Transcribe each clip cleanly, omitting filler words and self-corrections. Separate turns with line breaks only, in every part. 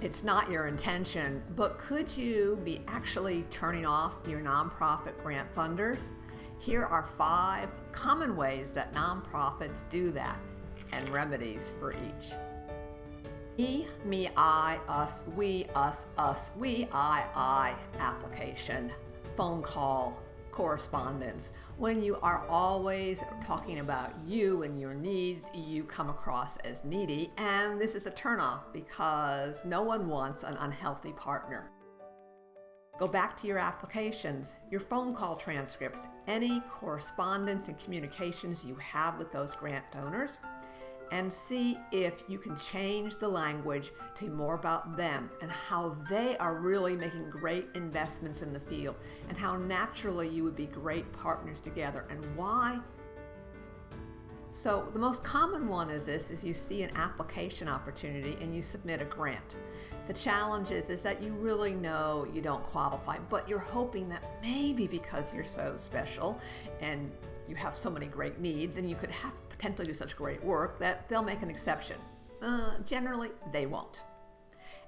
It's not your intention, but could you be actually turning off your nonprofit grant funders? Here are 5 common ways that nonprofits do that and remedies for each. Me, I, us, we, I application, phone call, correspondence. When you are always talking about you and your needs, you come across as needy, and this is a turnoff because no one wants an unhealthy partner. Go back to your applications, your phone call transcripts, any correspondence and communications you have with those grant donors, and see if you can change the language to be more about them and how they are really making great investments in the field and how naturally you would be great partners together and why. So the most common one is you see an application opportunity and you submit a grant. The challenge is that you really know you don't qualify, but you're hoping that maybe because you're so special and you have so many great needs and you could have potentially do such great work that they'll make an exception. Generally, they won't.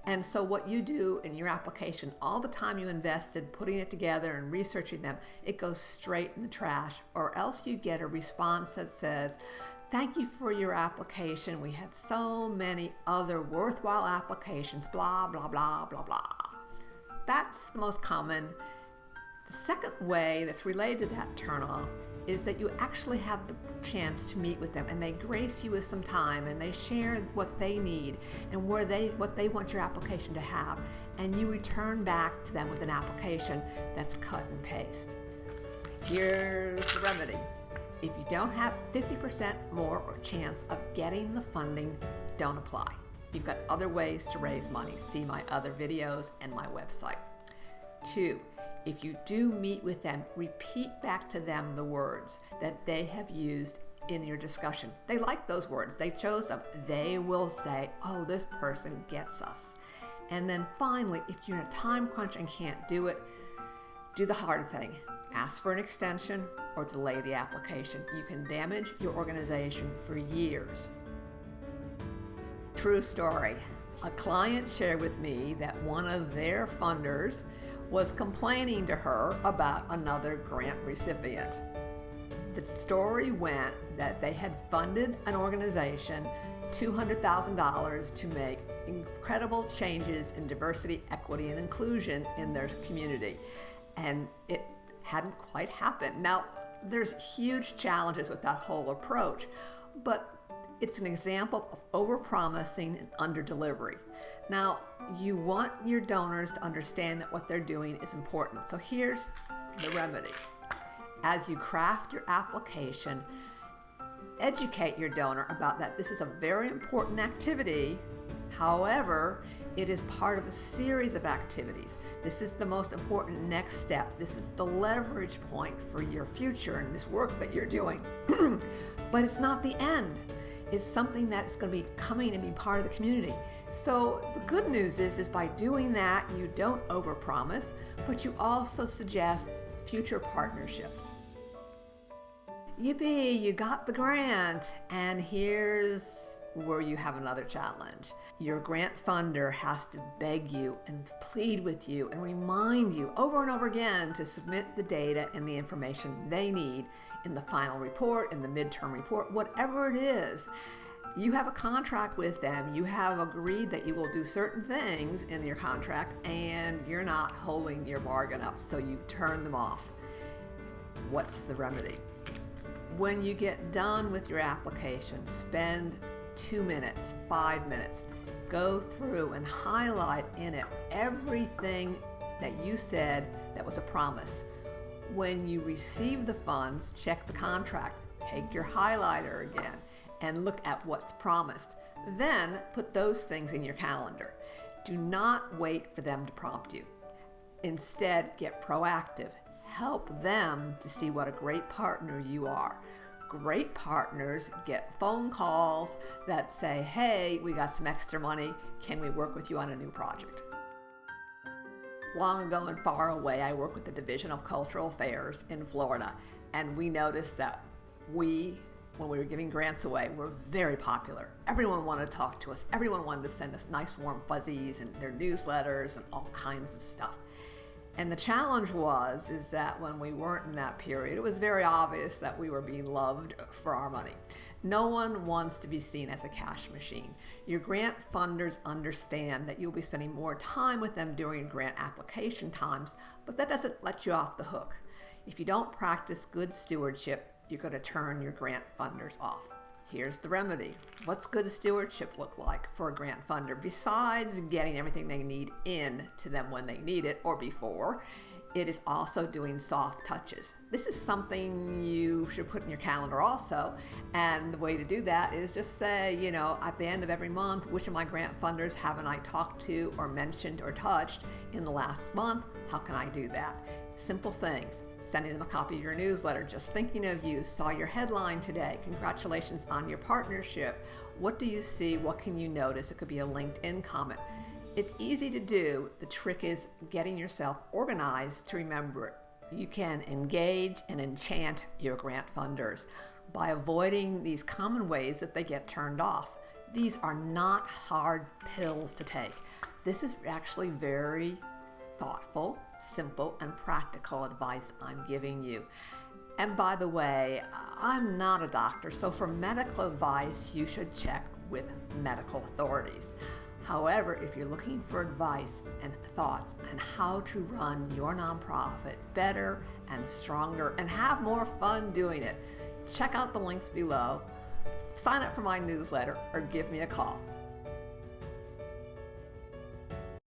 And so what you do in your application, all the time you invested putting it together and researching them, it goes straight in the trash, or else you get a response that says, "Thank you for your application. We had so many other worthwhile applications, blah, blah, blah, blah, blah." That's the most common. The second way that's related to that turnoff is that you actually have the chance to meet with them and they grace you with some time and they share what they need and what they want your application to have, and you return back to them with an application that's cut and paste. Here's the remedy. If you don't have 50% more or chance of getting the funding, don't apply. You've got other ways to raise money. See my other videos and my website. 2, if you do meet with them, repeat back to them the words that they have used in your discussion. They like those words. They chose them. They will say, "Oh, this person gets us." And then finally, if you're in a time crunch and can't do it, do the hard thing. Ask for an extension or delay the application. You can damage your organization for years. True story. A client shared with me that one of their funders was complaining to her about another grant recipient. The story went that they had funded an organization $200,000 to make incredible changes in diversity, equity, and inclusion in their community, and it hadn't quite happened. Now, there's huge challenges with that whole approach, but it's an example of overpromising and under-delivery. Now, you want your donors to understand that what they're doing is important. So here's the remedy. As you craft your application, educate your donor about that this is a very important activity. However, it is part of a series of activities. This is the most important next step. This is the leverage point for your future and this work that you're doing. But it's not the end. It's something that's going to be coming and be part of the community. So the good news is by doing that, you don't overpromise, but you also suggest future partnerships. Yippee, you got the grant, and here's where you have another challenge. Your grant funder has to beg you and plead with you and remind you over and over again to submit the data and the information they need in the final report, in the midterm report, whatever it is. You have a contract with them. You have agreed that you will do certain things in your contract, and you're not holding your bargain up, so you turn them off. What's the remedy? When you get done with your application, spend 2 minutes, 5 minutes, go through and highlight in it everything that you said that was a promise. When you receive the funds, check the contract, take your highlighter again, and look at what's promised. Then put those things in your calendar. Do not wait for them to prompt you. Instead, get proactive. Help them to see what a great partner you are. Great partners get phone calls that say, "Hey, we got some extra money. Can we work with you on a new project?" Long ago and far away, I worked with the Division of Cultural Affairs in Florida, and we noticed that we when we were giving grants away, were very popular. Everyone wanted to talk to us. Everyone wanted to send us nice warm fuzzies and their newsletters and all kinds of stuff. And the challenge is that when we weren't in that period, it was very obvious that we were being loved for our money. No one wants to be seen as a cash machine. Your grant funders understand that you'll be spending more time with them during grant application times, but that doesn't let you off the hook. If you don't practice good stewardship, you're going to turn your grant funders off. Here's the remedy. What's good stewardship look like for a grant funder besides getting everything they need in to them when they need it or before? It is also doing soft touches. This is something you should put in your calendar also. And the way to do that is just say, at the end of every month, which of my grant funders haven't I talked to or mentioned or touched in the last month? How can I do that? Simple things. Sending them a copy of your newsletter, just thinking of you, saw your headline today, congratulations on your partnership. What do you see? What can you notice? It could be a LinkedIn comment. It's easy to do. The trick is getting yourself organized to remember it. You can engage and enchant your grant funders by avoiding these common ways that they get turned off. These are not hard pills to take. This is actually very thoughtful, simple, and practical advice I'm giving you. And by the way, I'm not a doctor, so for medical advice, you should check with medical authorities. However, if you're looking for advice and thoughts on how to run your nonprofit better and stronger and have more fun doing it, check out the links below, sign up for my newsletter, or give me a call.